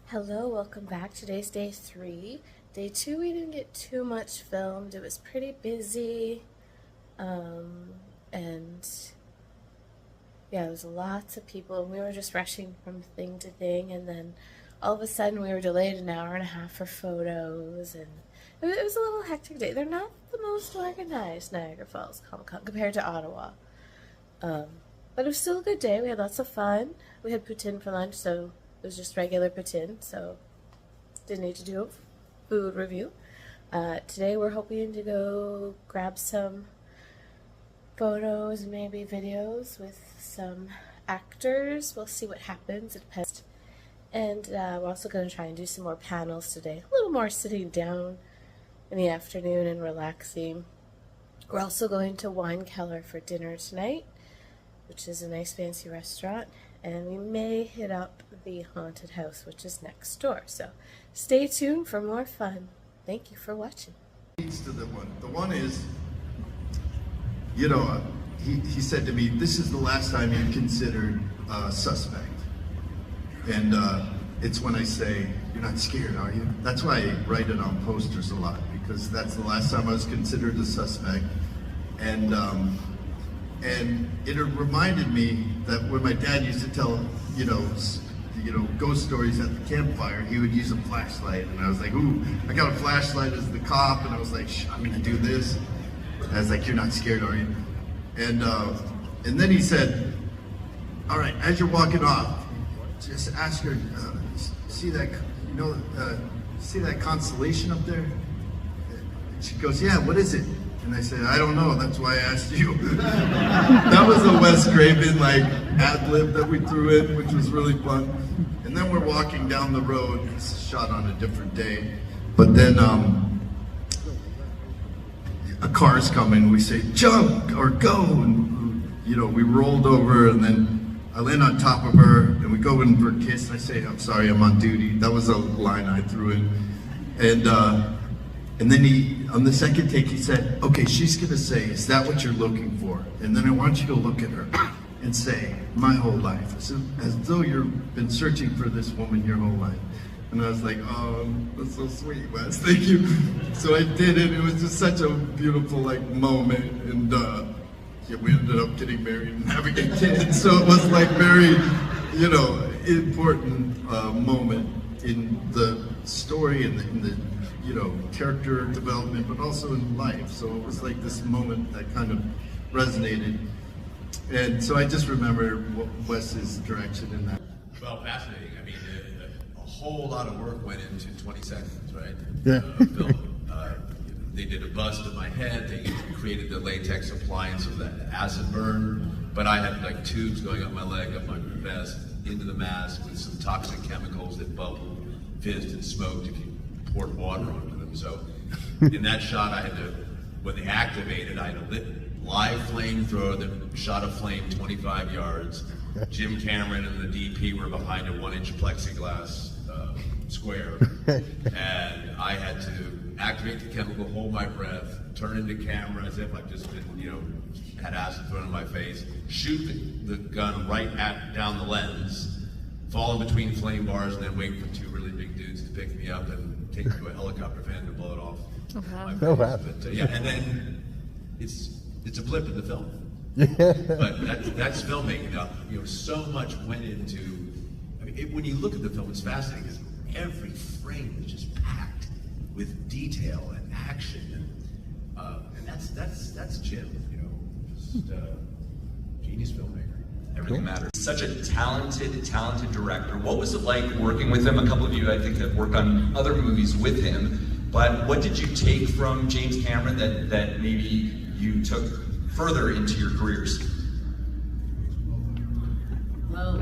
Hello, welcome back. Today's day 3. Day 2 we didn't get too much filmed. It was pretty busy. And yeah, there was lots of people and we were just rushing from thing to thing, and then all of a sudden we were delayed an hour and a half for photos, and it was a little hectic day. They're not the most organized, Niagara Falls Comic Con compared to Ottawa. But it was still a good day. We had lots of fun. We had poutine for lunch, so it was just regular poutine, so didn't need to do a food review. Today we're hoping to go grab some photos and maybe videos with some actors. We'll see what happens. It depends. And we're also going to try and do some more panels today. A little more sitting down in the afternoon and relaxing. We're also going to Wine Cellar for dinner tonight, which is a nice fancy restaurant, and we may hit up the haunted house, which is next door. So stay tuned for more fun. Thank you for watching. To the one is, you know, he said to me, this is the last time you're considered a suspect. And it's when I say, you're not scared, are you? That's why I write it on posters a lot, because that's the last time I was considered a suspect. And it reminded me that when my dad used to tell, you know, ghost stories at the campfire, he would use a flashlight, and I was like, ooh, I got a flashlight as the cop, and I was like, I'm gonna do this. And I was like, you're not scared, are you? And then he said, all right, as you're walking off, just ask her, see that, see that constellation up there? And she goes, yeah, what is it? And I said, I don't know, that's why I asked you. That was a Wes Craven ad-lib that we threw in, which was really fun. And then we're walking down the road. It's shot on a different day. But then a car's coming, we say, jump or go. And, you know, we rolled over, and then I land on top of her, and we go in for a kiss, and I say, I'm sorry, I'm on duty. That was a line I threw in. And then on the second take, he said, okay, she's gonna say, is that what you're looking for? And then I want you to look at her and say, my whole life, as though you've been searching for this woman your whole life. And I was like, oh, that's so sweet, Wes, thank you. So I did it. It was just such a beautiful moment. And yeah, we ended up getting married and having a kid. So it was very, you know, important moment in the story and in the you know, character development, but also in life. So it was like this moment that kind of resonated. And so I just remember Wes's direction in that. Well, fascinating. I mean, a whole lot of work went into 20 seconds, right? Yeah. They did a bust of my head. They created the latex appliance of the acid burn. But I had tubes going up my leg, up my vest, into the mask with some toxic chemicals that bubbled, fizzed, and smoked if you poured water onto them. So in that shot, I had to, when they activated, I had a live flamethrower that shot a flame 25 yards. Jim Cameron and the DP were behind a 1-inch plexiglass square. And I had to activate the chemical, hold my breath, turn into camera as if I've just been, you know, had acid thrown in my face, shoot the gun right down the lens, fall in between flame bars, and then wait for 2 really big dudes to pick me up and take me to a helicopter fan to blow it off. Oh, wow. But, yeah, and then it's a blip in the film. But that's filmmaking. You know, so much went into. I mean, when you look at the film, it's fascinating because every frame is just packed with detail and action, and that's Jim. You know, just genius filmmaker. Everything matters. Such a talented director. What was it like working with him? A couple of you, I think, have worked on other movies with him. But what did you take from James Cameron that maybe you took further into your careers? Well,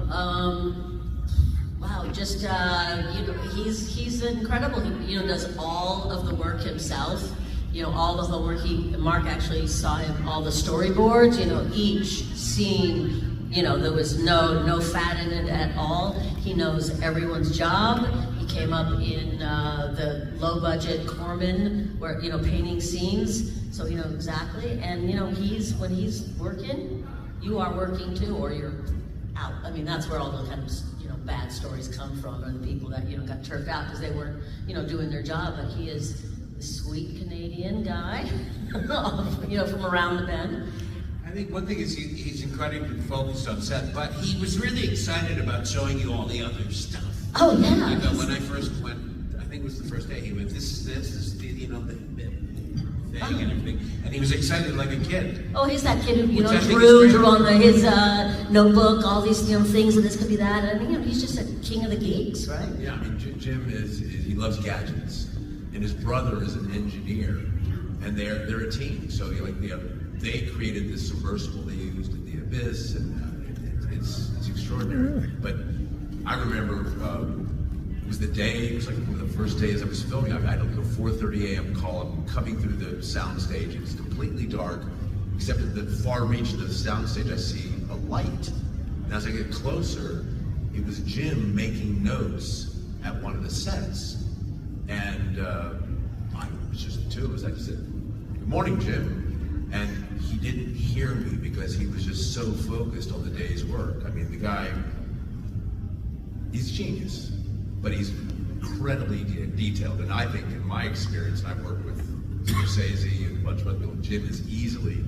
wow, just you know, he's incredible. He does all of the work himself. You know, all the homework. Mark actually saw him all the storyboards. You know, each scene. You know, there was no fat in it at all. He knows everyone's job. He came up in the low budget Corman, where, you know, painting scenes. So, you know, exactly. And, you know, when he's working, you are working too, or you're out. I mean, that's where all the kind of, you know, bad stories come from, or the people that, you know, got turfed out because they weren't, you know, doing their job. But he is a sweet Canadian guy, you know, from around the bend. I think one thing is he's incredibly focused on set, but he was really excited about showing you all the other stuff. Oh yeah. You know, when I first went, I think it was the first day, he went, this is the, you know, the thing and everything. And he was excited like a kid. Oh, he's that kid who, you Which know, I think is drew great. on his notebook, all these, you know, things, and this could be that. I mean, you know, he's just a king of the geeks, right? Yeah, I mean, Jim is he loves gadgets, and his brother is an engineer, and they're a team. So they created this submersible they used in the abyss, and it's extraordinary. But I remember it was the day. It was like one of the first days I was filming. I had a 4:30 a.m. call. I'm coming through the sound stage. It's completely dark, except at the far reach of the sound stage, I see a light. And as I get closer, it was Jim making notes at one of the sets. And I was just the two of us. I just said, "Good morning, Jim." And he didn't hear me because he was just so focused on the day's work. I mean, the guy, he's a genius, but he's incredibly detailed. And I think, in my experience, and I've worked with Scorsese and a bunch of other people, Jim is easily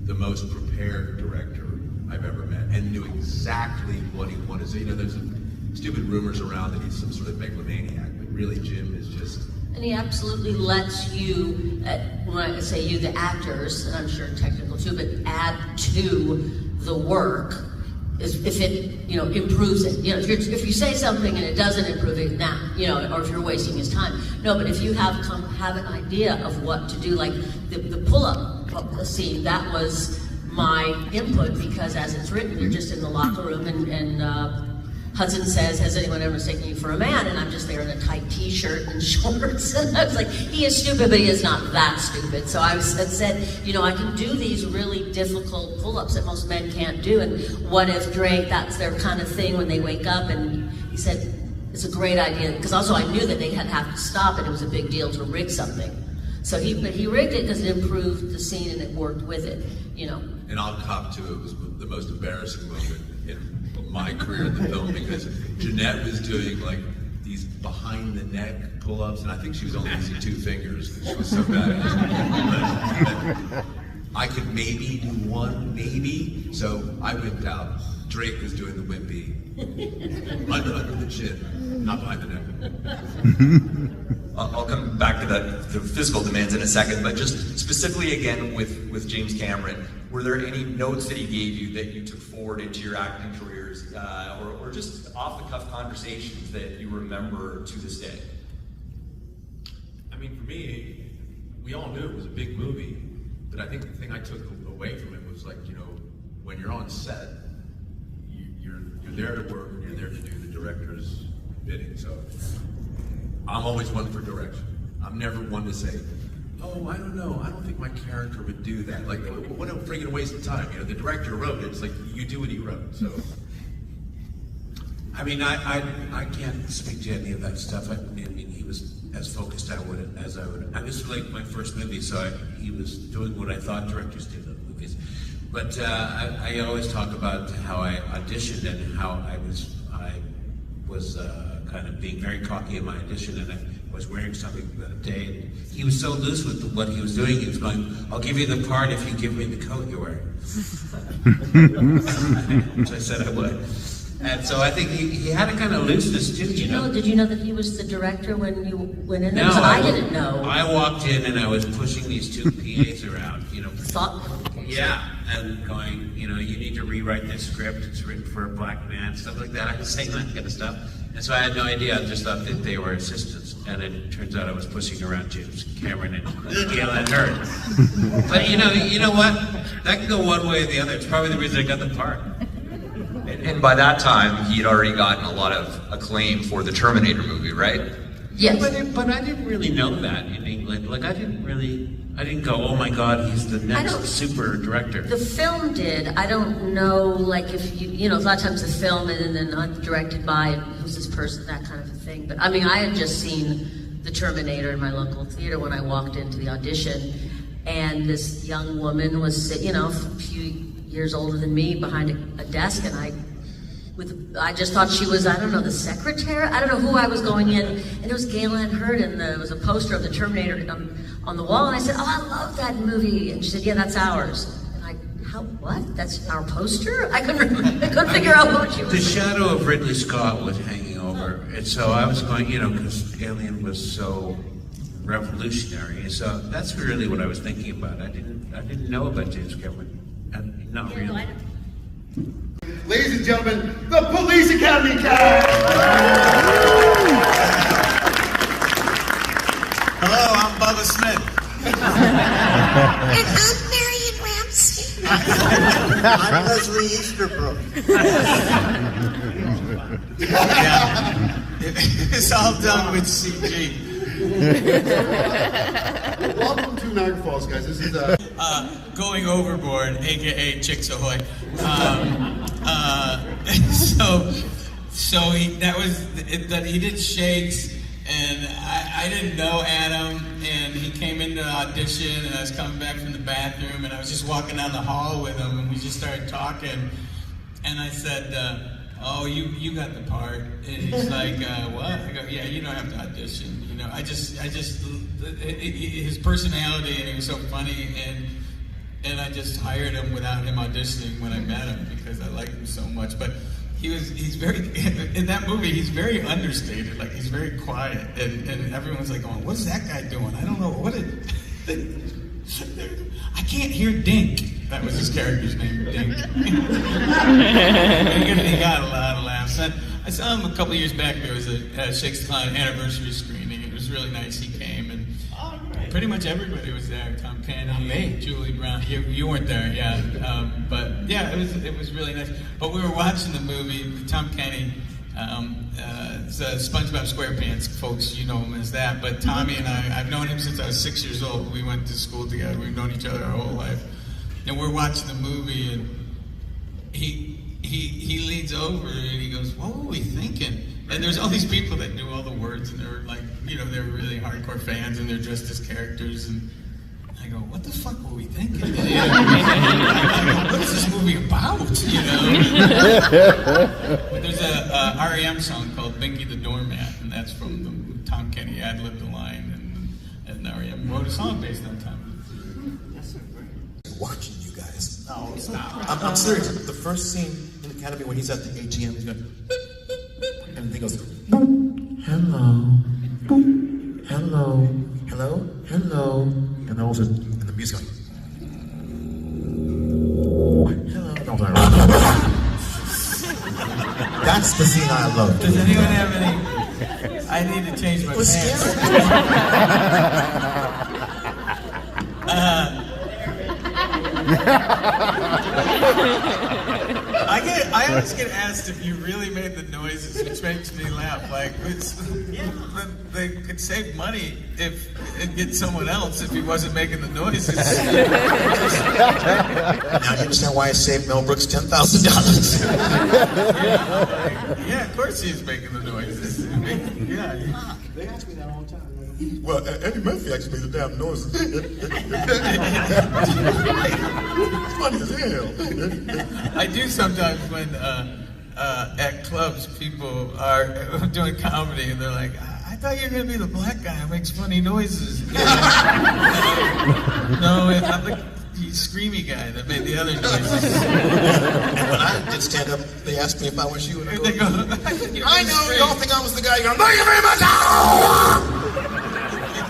the most prepared director I've ever met, and knew exactly what he wanted to say. You know, there's some stupid rumors around that he's some sort of megalomaniac, but really Jim is just... And he absolutely lets you, when I say you, the actors, and I'm sure technical too, but add to the work if it, you know, improves it. You know, if you say something and it doesn't improve it, now, you know, or if you're wasting his time. No, but if you have an idea of what to do, like the pull-up scene, that was my input, because as it's written, you're just in the locker room, and Hudson says, "Has anyone ever mistaken you for a man?" And I'm just there in a tight t-shirt and shorts. And I was like, he is stupid, but he is not that stupid. So I said, you know, I can do these really difficult pull-ups that most men can't do. And what if Drake, that's their kind of thing when they wake up? And he said, it's a great idea. Because also I knew that they had to have to stop, and it was a big deal to rig something. So he rigged it because it improved the scene and it worked with it, you know. And I'll cop to it was the most embarrassing moment in my career in the film, because Jeanette was doing like these behind the neck pull-ups, and I think she was only using 2 fingers because she was so bad at it. I could maybe do one, maybe. So I whipped out. Drake was doing the wimpy under the chin, not behind the neck. I'll come back to the physical demands in a second, but just specifically again with James Cameron, were there any notes that he gave you that you took forward into your acting careers, or just off-the-cuff conversations that you remember to this day? I mean, for me, we all knew it was a big movie, but I think the thing I took away from it was, like, you know, when you're on set, you're there to work and you're there to do the director's bidding. So I'm always one for direction. I'm never one to say, "Oh, I don't know, I don't think my character would do that." Like, what a freaking waste of time. You know, the director wrote it. It's like, you do what he wrote. So, I mean, I can't speak to any of that stuff. I mean, he was as focused as I would. And this was like my first movie, so he was doing what I thought directors did in movies. But I always talk about how I auditioned and how I was kind of being very cocky in my audition, and I was wearing something that day. And he was so loose with what he was doing. He was going, "I'll give you the part if you give me the coat you're wearing." Which I said I would. And so I think he had a kind of looseness too, you know. Did you know that he was the director when you went in there? No, 'Cause I didn't know. I walked in and I was pushing these 2 PAs around, you know. Thought. Yeah, and going, you know, you need to rewrite this script. It's written for a black man, stuff like that. I was saying that kind of stuff. And so I had no idea. I just thought that they were assistants. And it turns out I was pushing around James Cameron, and yeah, that hurt. But you know what? That can go one way or the other. It's probably the reason I got the part. And by that time, he had already gotten a lot of acclaim for the Terminator movie, right? Yes. But I didn't really know that in England. Like, I didn't go, "Oh my God, he's the next super director." The film did. I don't know, like, if you know, a lot of times the film and then not directed by, who's this person, that kind of a thing. But I mean, I had just seen the Terminator in my local theater when I walked into the audition, and this young woman was, you know, a few years older than me behind a desk, and I I just thought she was, I don't know, the secretary? I don't know who I was going in. And it was Galen Hurd, and there was a poster of the Terminator on the wall. And I said, oh, I love that movie. And she said, yeah, that's ours. And what? That's our poster? I couldn't figure out what she was. The shadow of Ridley Scott was hanging over. And so I was going, because Alien was so revolutionary. And so that's really what I was thinking about. I didn't know about James Cameron. Not really. Ladies and gentlemen, the Police Academy cast! Hello, I'm Bubba Smith. And I'm Marion Ramsey. I'm Leslie Easterbrook. Yeah, it's all done with CG. Welcome to Niagara Falls, guys. This is Going Overboard, aka Chicks Ahoy. He did Shakes, and I didn't know Adam, and he came into the audition, and I was coming back from the bathroom, and I was just walking down the hall with him, and we just started talking, and I said, oh, you got the part. And he's like, what? I go, yeah, you don't have to audition. His personality, and he was so funny, and I just hired him without him auditioning when I met him because I liked him so much. But he's very, in that movie, he's very understated. Like, he's very quiet, and everyone's like going, what's that guy doing? I don't know, I can't hear Dink. That was his character's name, Dink. He got a lot of laughs. I saw him a couple of years back. There was a Shakes anniversary screening. It was really nice. He came, and pretty much everybody was there. Tom Kenny, Julie Brown. You weren't there, yeah. But yeah, it was really nice. But we were watching the movie. Tom Kenny, SpongeBob SquarePants, folks, you know him as that. But Tommy and I've known him since I was 6 years old. We went to school together. We've known each other our whole life. And we're watching the movie, and he leans over and he goes, what were we thinking? And there's all these people that knew all the words, and they're like, they're really hardcore fans, and they're dressed as characters, and I go, what the fuck were we thinking? What is this movie about? But there's a REM song called Binky the Doormat, and that's from Tom Kenny ad-libbed the line, and REM wrote a song based on Tom. Watching you guys. No, stop. I'm serious. The first scene in the Academy when he's at the ATM, he's going, and he goes, hello, hello, hello, hello, and then all of a sudden, and the music going, hello. That's the scene I love. Does anyone have any? I need to change my pants. I always get asked if you really made the noises, which makes me laugh. Like, they could save money and get someone else if he wasn't making the noises. Now you understand why I saved Mel Brooks $10,000. Yeah, of course he's making the noises. Yeah. They ask me that all the time. Well, Eddie Murphy actually made the damn noises. It's funny as hell. I do sometimes when at clubs people are doing comedy and they're like, I thought you were going to be the black guy who makes funny noises. No, I'm the screamy guy that made the other noises. And when I did stand up, they asked me if I was you. And I go, I know, you don't think I was the guy. You go, thank you very much.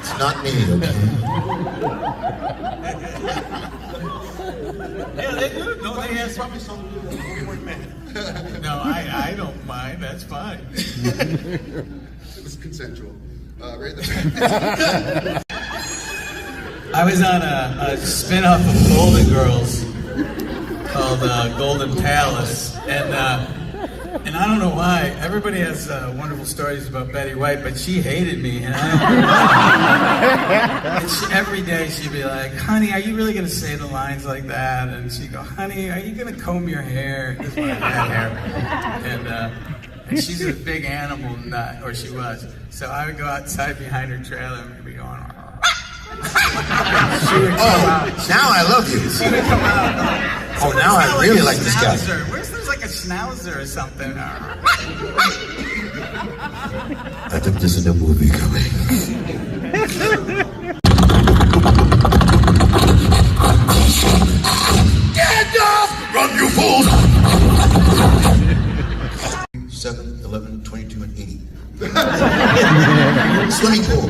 It's not me, okay? Yeah, they do. No, they ask me. No, I don't mind. That's fine. It was consensual. Right there. I was on a spin-off of Golden Girls called Golden Palace, and I don't know why. Everybody has wonderful stories about Betty White, but she hated me, and I don't know why. And every day she'd be like, honey, are you really going to say the lines like that? And she'd go, honey, are you going to comb your hair? This is my bad hair. And she's a big animal nut, or she was. So I would go outside behind her trailer and we'd be going, now I love you. She would come out. Oh, now I really like this guy. There's like like a schnauzer or something. I think there's a new movie coming. Get off! Run, you fools! 7, 11, 22, and 80. Swimming pool.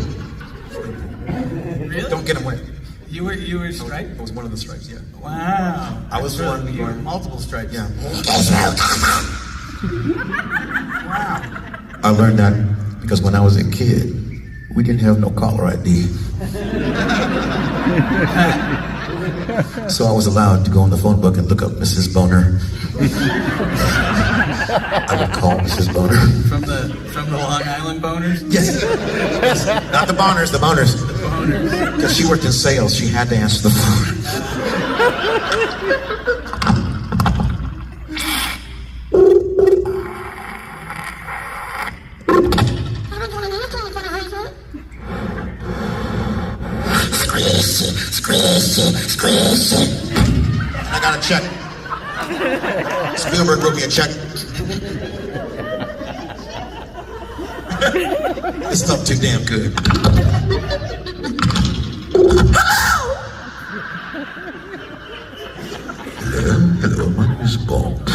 Really? Don't get him wet. You were striped? I was one of the stripes, yeah. Wow. I was the one You were going, multiple stripes. yeah. Wow. I learned that because when I was a kid, we didn't have no caller ID. So I was allowed to go in the phone book and look up Mrs. Boner. I would call Mrs. Boner. From the Long Island boners? Yes. Not the Boners, the Boners. The boners. Because she worked in sales, she had to answer the phone. I got a check. Spielberg wrote me a check. This stuff too damn good. Hello, my name is Bond.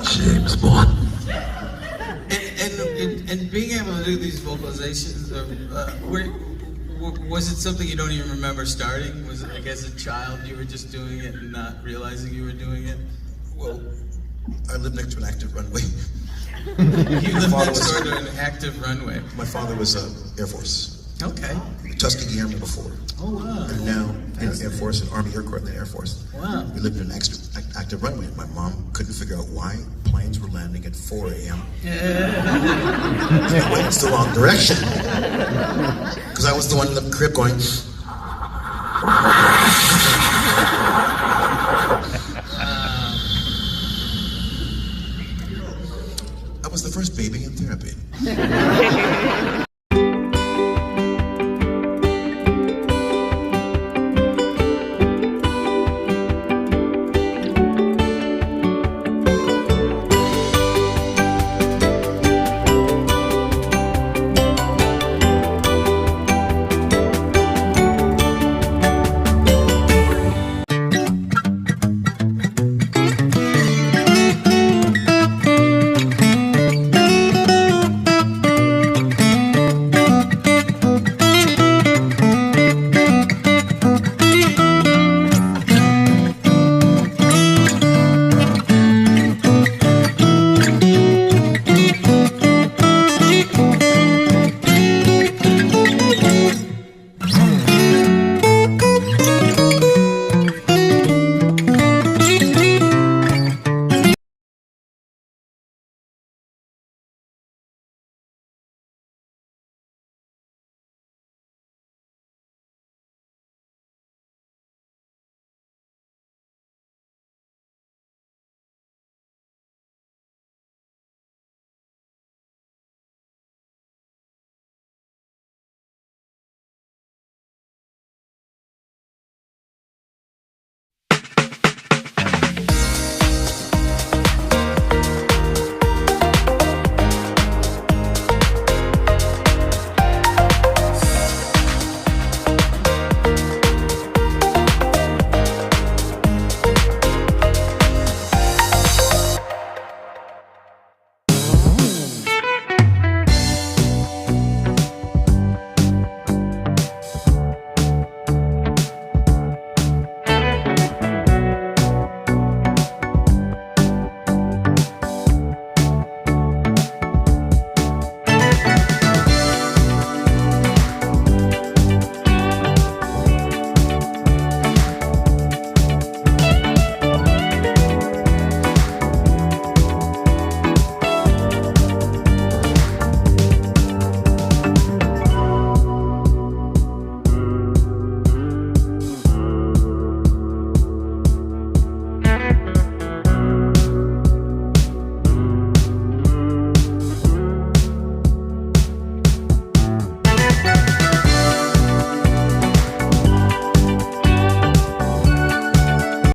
James Bond. And being able to do these vocalizations, was it something you don't even remember starting? Was it like as a child you were just doing it and not realizing you were doing it? Well, I live next to an active runway. You lived next door to an active runway. My father was Air Force. Okay. Tuskegee Airman before. Oh, wow. And now in Air Force and Army Air Corps in the Air Force. Wow. We lived in an active runway. My mom couldn't figure out why planes were landing at 4 a.m. They went in the wrong direction. Because I was the one in the crib going. I was the first baby in therapy.